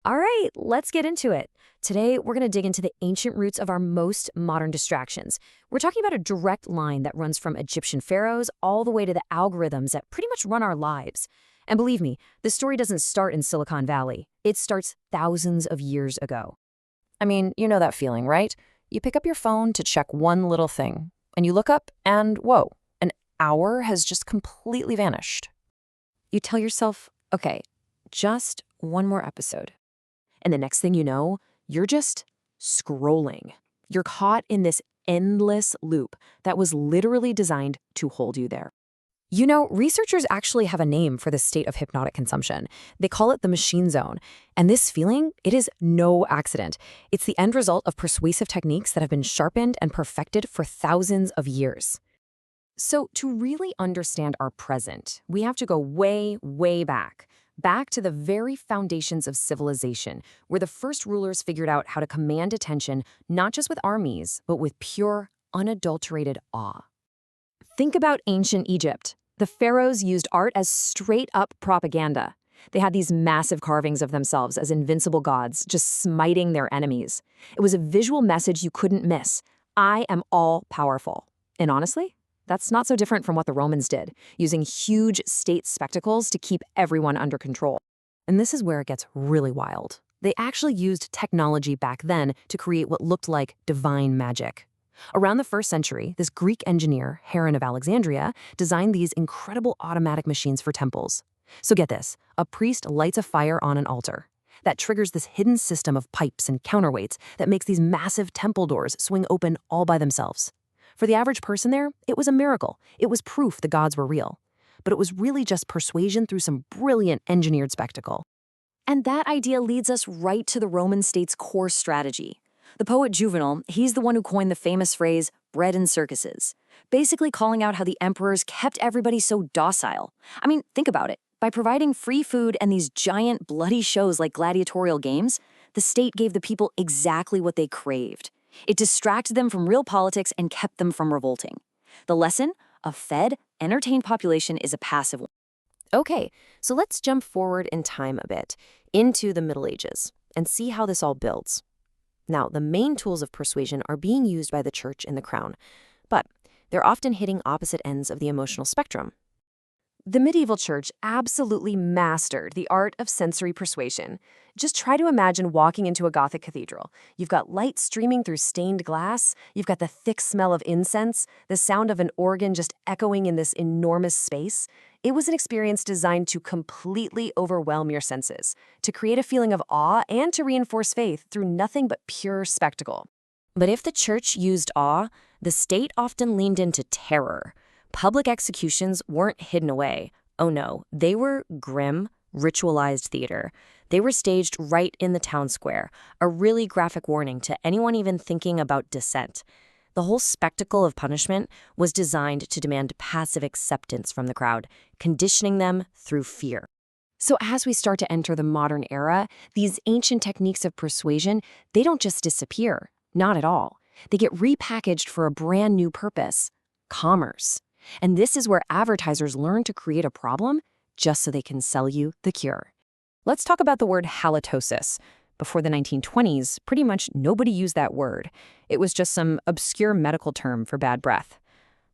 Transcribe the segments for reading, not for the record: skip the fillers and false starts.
All right, let's get into it. Today, we're going to dig into the ancient roots of our most modern distractions. We're talking about a direct line that runs from Egyptian pharaohs all the way to the algorithms that pretty much run our lives. And believe me, the story doesn't start in Silicon Valley. It starts thousands of years ago. I mean, you know that feeling, right? You pick up your phone to check one little thing, and you look up, and whoa, an hour has just completely vanished. You tell yourself, okay, just one more episode. And the next thing you know, you're just scrolling. You're caught in this endless loop that was literally designed to hold you there. You know, researchers actually have a name for this state of hypnotic consumption. They call it the machine zone. And this feeling, it is no accident. It's the end result of persuasive techniques that have been sharpened and perfected for thousands of years. So to really understand our present, we have to go way, way back to the very foundations of civilization, where the first rulers figured out how to command attention not just with armies, but with pure, unadulterated awe. Think about ancient Egypt. The pharaohs used art as straight-up propaganda. They had these massive carvings of themselves as invincible gods, just smiting their enemies. It was a visual message you couldn't miss. I am all-powerful. And honestly, that's not so different from what the Romans did, using huge state spectacles to keep everyone under control. And this is where it gets really wild. They actually used technology back then to create what looked like divine magic. Around the 1st century, this Greek engineer, Heron of Alexandria, designed these incredible automatic machines for temples. So get this, a priest lights a fire on an altar. That triggers this hidden system of pipes and counterweights that makes these massive temple doors swing open all by themselves. For the average person there, it was a miracle. It was proof the gods were real. But it was really just persuasion through some brilliant engineered spectacle. And that idea leads us right to the Roman state's core strategy. The poet Juvenal, he's the one who coined the famous phrase, bread and circuses, basically calling out how the emperors kept everybody so docile. I mean, think about it. By providing free food and these giant, bloody shows like gladiatorial games, the state gave the people exactly what they craved. It distracted them from real politics and kept them from revolting. The lesson? A fed, entertained population is a passive one. Okay, so let's jump forward in time a bit, into the Middle Ages, and see how this all builds. Now, the main tools of persuasion are being used by the church and the crown, but they're often hitting opposite ends of the emotional spectrum. The medieval church absolutely mastered the art of sensory persuasion. Just try to imagine walking into a Gothic cathedral. You've got light streaming through stained glass, you've got the thick smell of incense, the sound of an organ just echoing in this enormous space. It was an experience designed to completely overwhelm your senses, to create a feeling of awe and to reinforce faith through nothing but pure spectacle. But if the church used awe, the state often leaned into terror. Public executions weren't hidden away. Oh no, they were grim, ritualized theater. They were staged right in the town square, a really graphic warning to anyone even thinking about dissent. The whole spectacle of punishment was designed to demand passive acceptance from the crowd, conditioning them through fear. So as we start to enter the modern era, these ancient techniques of persuasion, they don't just disappear. Not at all. They get repackaged for a brand new purpose: commerce. And this is where advertisers learn to create a problem just so they can sell you the cure. Let's talk about the word halitosis. Before the 1920s, pretty much nobody used that word. It was just some obscure medical term for bad breath.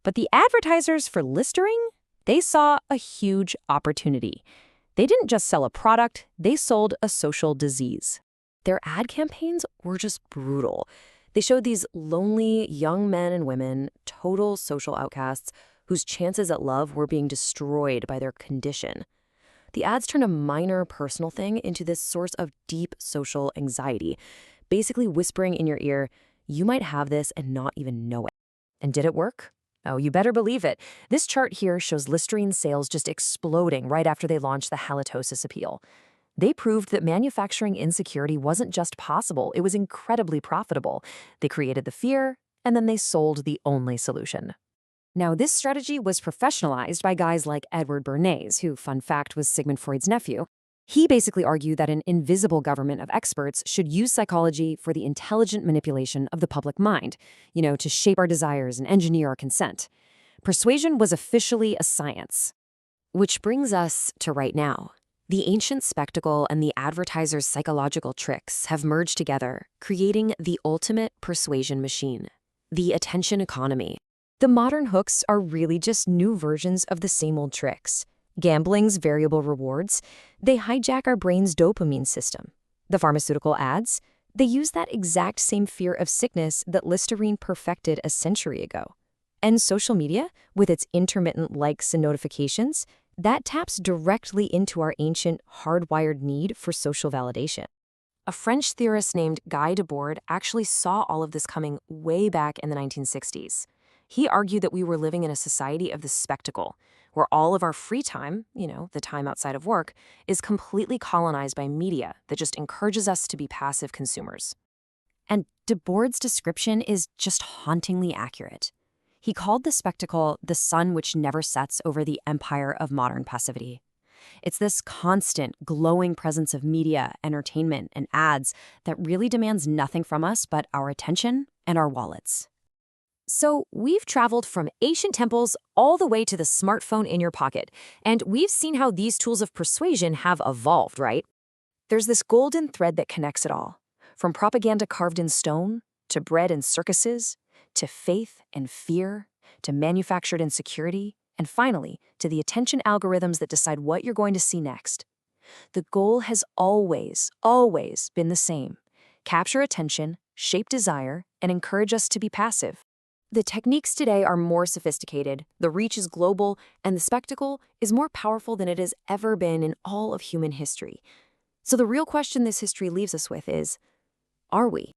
But the advertisers for Listerine, they saw a huge opportunity. They didn't just sell a product, they sold a social disease. Their ad campaigns were just brutal. They showed these lonely young men and women, total social outcasts, whose chances at love were being destroyed by their condition. The ads turned a minor personal thing into this source of deep social anxiety, basically whispering in your ear, you might have this and not even know it. And did it work? Oh, you better believe it. This chart here shows Listerine sales just exploding right after they launched the halitosis appeal. They proved that manufacturing insecurity wasn't just possible, it was incredibly profitable. They created the fear, and then they sold the only solution. Now, this strategy was professionalized by guys like Edward Bernays, who, fun fact, was Sigmund Freud's nephew. He basically argued that an invisible government of experts should use psychology for the intelligent manipulation of the public mind, to shape our desires and engineer our consent. Persuasion was officially a science. Which brings us to right now. The ancient spectacle and the advertiser's psychological tricks have merged together, creating the ultimate persuasion machine, the attention economy. The modern hooks are really just new versions of the same old tricks. Gambling's variable rewards, they hijack our brain's dopamine system. The pharmaceutical ads, they use that exact same fear of sickness that Listerine perfected a century ago. And social media, with its intermittent likes and notifications, that taps directly into our ancient, hardwired need for social validation. A French theorist named Guy Debord actually saw all of this coming way back in the 1960s. He argued that we were living in a society of the spectacle, where all of our free time, the time outside of work, is completely colonized by media that just encourages us to be passive consumers. And Debord's description is just hauntingly accurate. He called the spectacle the sun which never sets over the empire of modern passivity. It's this constant, glowing presence of media, entertainment, and ads that really demands nothing from us but our attention and our wallets. So we've traveled from ancient temples all the way to the smartphone in your pocket, and we've seen how these tools of persuasion have evolved, right? There's this golden thread that connects it all, from propaganda carved in stone, to bread and circuses, to faith and fear, to manufactured insecurity, and finally, to the attention algorithms that decide what you're going to see next. The goal has always been the same: capture attention, shape desire, and encourage us to be passive. The techniques today are more sophisticated, the reach is global, and the spectacle is more powerful than it has ever been in all of human history. So the real question this history leaves us with is, are we?